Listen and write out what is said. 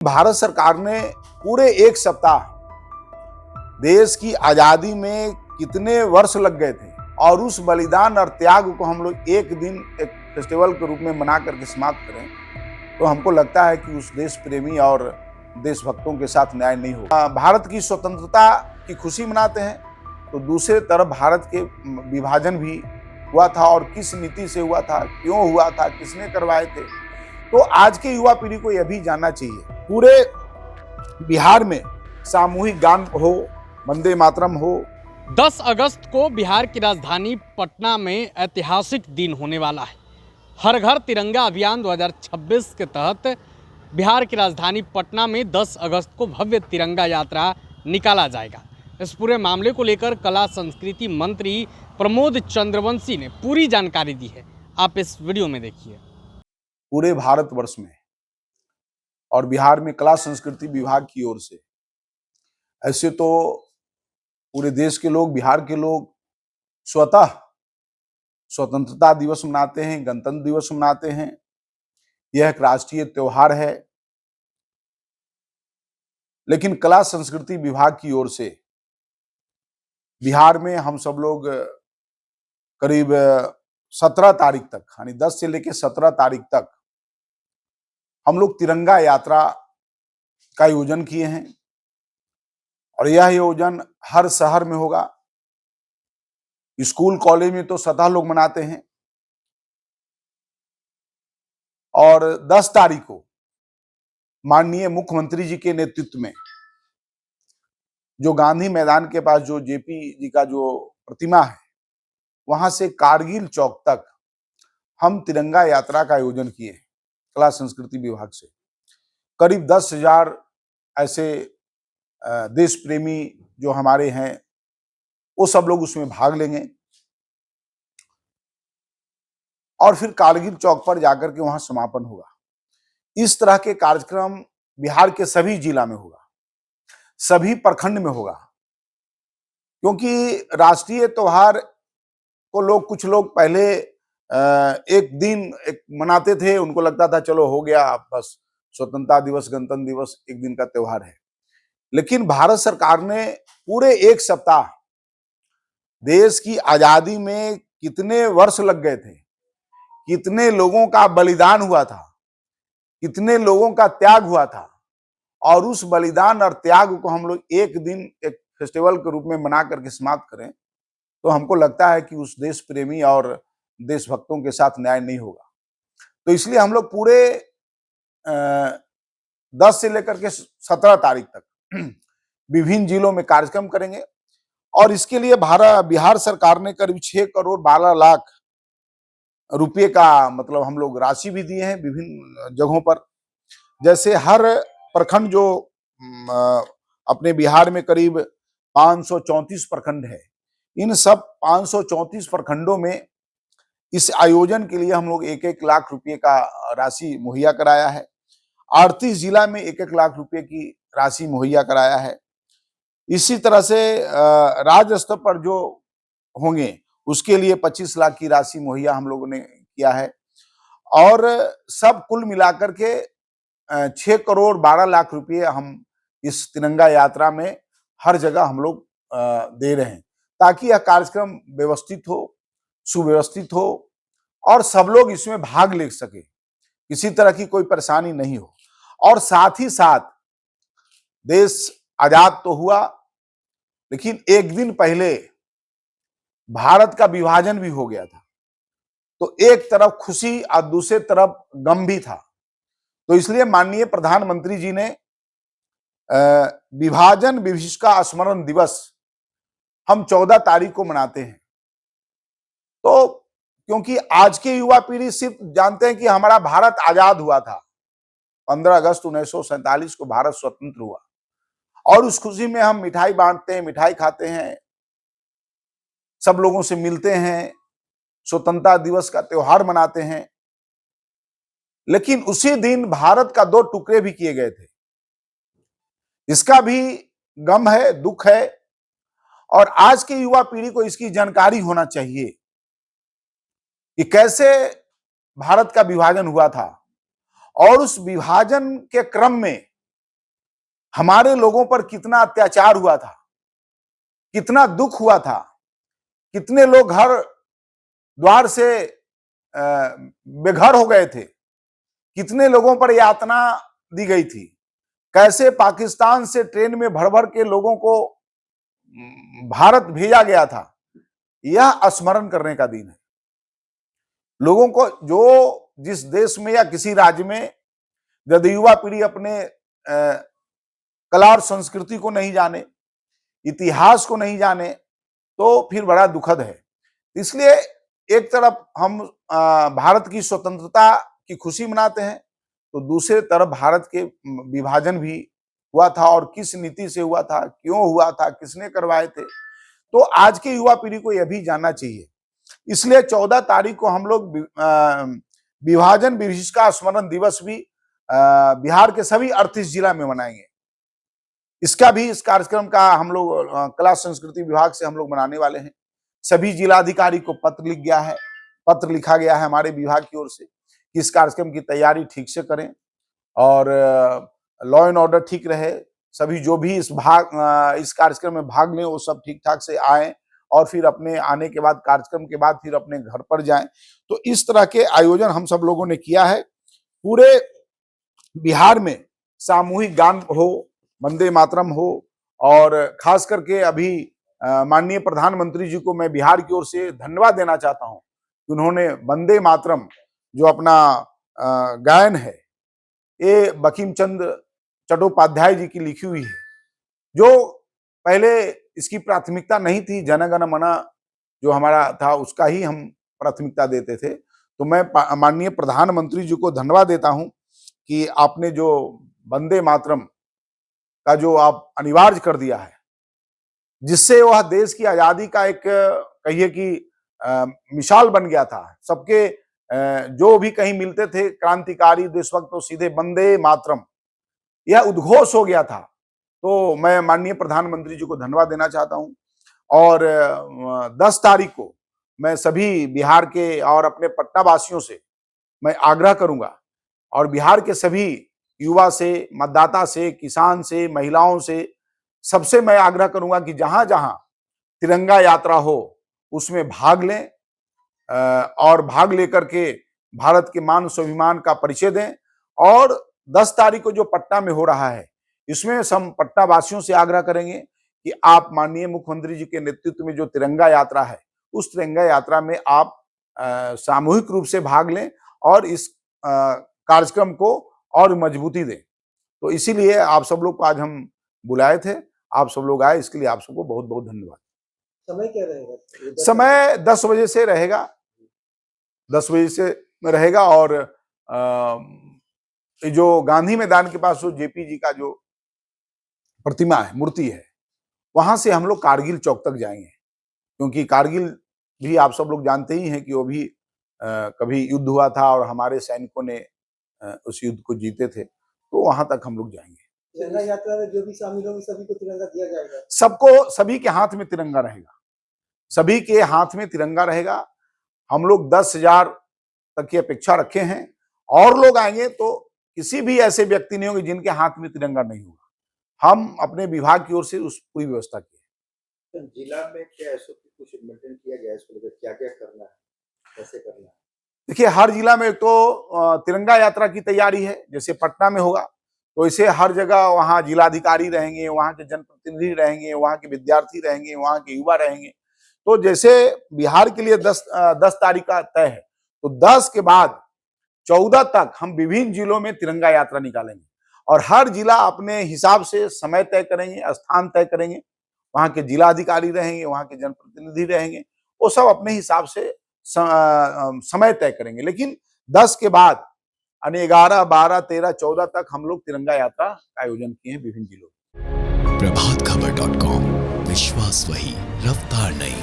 भारत सरकार ने पूरे एक सप्ताह देश की आजादी में कितने वर्ष लग गए थे और उस बलिदान और त्याग को हम लोग एक दिन एक फेस्टिवल के रूप में मना करके समाप्त करें तो हमको लगता है कि उस देश प्रेमी और देशभक्तों के साथ न्याय नहीं होगा। भारत की स्वतंत्रता की खुशी मनाते हैं तो दूसरे तरफ भारत के विभाजन भी हुआ था और किस नीति से हुआ था, क्यों हुआ था, किसने करवाए थे। तो आज के युवा पीढ़ी को यह भी जानना चाहिए। पूरे बिहार में सामूहिक गान हो, वंदे मातरम हो। 10 अगस्त को बिहार की राजधानी पटना में ऐतिहासिक दिन होने वाला है। हर घर तिरंगा अभियान 2026 के तहत बिहार की राजधानी पटना में 10 अगस्त को भव्य तिरंगा यात्रा निकाला जाएगा। इस पूरे मामले को लेकर कला संस्कृति मंत्री प्रमोद चंद्रवंशी ने पूरी जानकारी दी है। आप इस वीडियो में देखिए। पूरे भारतवर्ष में और बिहार में कला संस्कृति विभाग की ओर से ऐसे तो पूरे देश के लोग, बिहार के लोग स्वतः स्वतंत्रता दिवस मनाते हैं, गणतंत्र दिवस मनाते हैं। यह एक राष्ट्रीय त्योहार है। लेकिन कला संस्कृति विभाग की ओर से बिहार में हम सब लोग करीब 17 तारीख तक, यानी 10 से लेकर 17 तारीख तक हम लोग तिरंगा यात्रा का आयोजन किए हैं और यह आयोजन हर शहर में होगा। स्कूल कॉलेज में तो स्वतः लोग मनाते हैं और 10 तारीख को माननीय मुख्यमंत्री जी के नेतृत्व में जो गांधी मैदान के पास जो जेपी जी का जो प्रतिमा है, वहां से कारगिल चौक तक हम तिरंगा यात्रा का आयोजन किए हैं कला संस्कृति विभाग से। करीब 10,000 ऐसे देश प्रेमी जो हमारे हैं वो सब लोग उसमें भाग लेंगे और फिर कारगिल चौक पर जाकर के वहां समापन होगा। इस तरह के कार्यक्रम बिहार के सभी जिला में होगा, सभी प्रखंड में होगा, क्योंकि राष्ट्रीय त्योहार को कुछ लोग पहले एक दिन मनाते थे। उनको लगता था चलो हो गया, बस स्वतंत्रता दिवस, गणतंत्र दिवस एक दिन का त्योहार है। लेकिन भारत सरकार ने पूरे एक सप्ताह देश की आजादी में कितने वर्ष लग गए थे, कितने लोगों का बलिदान हुआ था, कितने लोगों का त्याग हुआ था और उस बलिदान और त्याग को हम लोग एक दिन एक फेस्टिवल के रूप में मना करके समाप्त करें तो हमको लगता है कि उस देश प्रेमी और देशभक्तों के साथ न्याय नहीं होगा। तो इसलिए हम लोग पूरे 10 से लेकर के 17 तारीख तक विभिन्न जिलों में कार्यक्रम करेंगे और इसके लिए बिहार सरकार ने करीब 6 करोड़ 12 लाख रुपए का मतलब हम लोग राशि भी दिए हैं विभिन्न जगहों पर। जैसे हर प्रखंड जो अपने बिहार में करीब 534 प्रखंड है, इन सब 534 प्रखंडों में इस आयोजन के लिए हम लोग 1-1 लाख रुपए का राशि मुहैया कराया है। 38 जिला में 1-1 लाख रुपए की राशि मुहैया कराया है। इसी तरह से राज्य स्तर पर जो होंगे उसके लिए 25 लाख की राशि मुहैया हम लोगों ने किया है और सब कुल मिलाकर के 6 करोड़ 12 लाख रुपए हम इस तिरंगा यात्रा में हर जगह हम लोग दे रहे हैं ताकि यह कार्यक्रम व्यवस्थित हो, सुव्यवस्थित हो और सब लोग इसमें भाग ले सके, किसी तरह की कोई परेशानी नहीं हो। और साथ ही साथ देश आजाद तो हुआ, लेकिन एक दिन पहले भारत का विभाजन भी हो गया था, तो एक तरफ खुशी और दूसरे तरफ गम भी था। तो इसलिए माननीय प्रधानमंत्री जी ने विभाजन विभीषिका स्मरण दिवस हम 14 तारीख को मनाते हैं। तो क्योंकि आज की युवा पीढ़ी सिर्फ जानते हैं कि हमारा भारत आजाद हुआ था, 15 अगस्त 1947 को भारत स्वतंत्र हुआ और उस खुशी में हम मिठाई बांटते हैं, मिठाई खाते हैं, सब लोगों से मिलते हैं, स्वतंत्रता दिवस का त्योहार मनाते हैं। लेकिन उसी दिन भारत का 2 टुकड़े भी किए गए थे। इसका भी गम है, दुख है और आज की युवा पीढ़ी को इसकी जानकारी होना चाहिए कि कैसे भारत का विभाजन हुआ था और उस विभाजन के क्रम में हमारे लोगों पर कितना अत्याचार हुआ था, कितना दुख हुआ था, कितने लोग घर द्वार से बेघर हो गए थे, कितने लोगों पर यातना दी गई थी, कैसे पाकिस्तान से ट्रेन में भर भर के लोगों को भारत भेजा गया था। यह स्मरण करने का दिन है। लोगों को जो जिस देश में या किसी राज्य में यदि युवा पीढ़ी अपने कला और संस्कृति को नहीं जाने, इतिहास को नहीं जाने, तो फिर बड़ा दुखद है। इसलिए एक तरफ हम भारत की स्वतंत्रता की खुशी मनाते हैं, तो दूसरे तरफ भारत के विभाजन भी हुआ था और किस नीति से हुआ था, क्यों हुआ था, किसने करवाए थे, तो आज के युवा पीढ़ी को यह भी जानना चाहिए। इसलिए 14 तारीख को हम लोग विभाजन विभीषिका स्मरण दिवस भी बिहार के सभी 38 जिला में मनाएंगे। इसका भी इस कार्यक्रम का हम लोग कला संस्कृति विभाग से हम लोग मनाने वाले हैं। सभी जिलाधिकारी को पत्र लिखा गया है हमारे विभाग की ओर से कि इस कार्यक्रम की तैयारी ठीक से करें और लॉ एंड ऑर्डर ठीक रहे। सभी जो भी इस कार्यक्रम में भाग लें वो सब ठीक ठाक से आए और फिर अपने आने के बाद कार्यक्रम के बाद फिर अपने घर पर जाएं। तो इस तरह के आयोजन हम सब लोगों ने किया है। पूरे बिहार में सामूहिक गान हो, वंदे मातरम हो, और खास करके अभी माननीय प्रधानमंत्री जी को मैं बिहार की ओर से धन्यवाद देना चाहता हूं कि उन्होंने वंदे मातरम जो अपना गायन है, ये बंकिम चंद्र चट्टोपाध्याय जी की लिखी हुई है, जो पहले इसकी प्राथमिकता नहीं थी। जन गण मन जो हमारा था उसका ही हम प्राथमिकता देते थे। तो मैं माननीय प्रधानमंत्री जी को धन्यवाद देता हूं कि आपने जो वंदे मातरम का जो आप अनिवार्य कर दिया है, जिससे वह देश की आजादी का एक कहिए कि मिसाल बन गया था। सबके जो भी कहीं मिलते थे क्रांतिकारी देशभक्त, तो सीधे वंदे मातरम यह उद्घोष हो गया था। तो मैं माननीय प्रधानमंत्री जी को धन्यवाद देना चाहता हूं। और 10 तारीख को मैं सभी बिहार के और अपने पटना वासियों से मैं आग्रह करूंगा, और बिहार के सभी युवा से, मतदाता से, किसान से, महिलाओं से, सबसे मैं आग्रह करूंगा कि जहां जहां तिरंगा यात्रा हो उसमें भाग लें और भाग लेकर के भारत के मान स्वाभिमान का परिचय दें। और 10 तारीख को जो पटना में हो रहा है, इसमें हम पटना वासियों से आग्रह करेंगे कि आप माननीय मुख्यमंत्री जी के नेतृत्व में जो तिरंगा यात्रा है, उस तिरंगा यात्रा में आप सामूहिक रूप से भाग लें और इस कार्यक्रम को और मजबूती दें। तो इसीलिए आप सब लोग को आज हम बुलाए थे, आप सब लोग आए, इसके लिए आप सबको बहुत बहुत धन्यवाद। समय क्या रहेगा? समय 10 बजे से रहेगा, 10 बजे से रहेगा। और जो गांधी मैदान के पास जो जेपी जी का जो प्रतिमा है, मूर्ति है, वहां से हम लोग कारगिल चौक तक जाएंगे, क्योंकि कारगिल भी आप सब लोग जानते ही हैं कि वो भी कभी युद्ध हुआ था और हमारे सैनिकों ने उस युद्ध को जीते थे। तो वहां तक हम लोग जाएंगे। तिरंगा यात्रा में जो भी शामिल होंगे सभी को तिरंगा दिया जाएगा? सबको, सभी के हाथ में तिरंगा रहेगा, सभी के हाथ में तिरंगा रहेगा। हम लोग 10,000 तक की अपेक्षा रखे हैं, और लोग आएंगे तो किसी भी ऐसे व्यक्ति नहीं होंगे जिनके हाथ में तिरंगा नहीं होगा। हम अपने विभाग की ओर से उस पूरी व्यवस्था की है। जिला में क्या एसओपी कुछ मेंटेन किया गया है, इसको लेकर क्या क्या करना है, कैसे करना है? देखिए, हर जिला में तो तिरंगा यात्रा की तैयारी है। जैसे पटना में होगा तो इसे हर जगह वहाँ जिलाधिकारी रहेंगे, वहाँ के जनप्रतिनिधि रहेंगे, वहाँ के विद्यार्थी रहेंगे, वहाँ के युवा रहेंगे। तो जैसे बिहार के लिए 10 तारीख का तय है, तो 10 के बाद 14 तक हम विभिन्न जिलों में तिरंगा यात्रा निकालेंगे, और हर जिला अपने हिसाब से समय तय करेंगे, स्थान तय करेंगे। वहाँ के जिलाधिकारी रहेंगे, वहाँ के जनप्रतिनिधि रहेंगे, वो सब अपने हिसाब से समय तय करेंगे। लेकिन 10 के बाद यानी 11, 12, 13, 14 तक हम लोग तिरंगा यात्रा का आयोजन किए हैं विभिन्न जिलों में। प्रभातखबर.com, विश्वास वही, रफ्तार नहीं।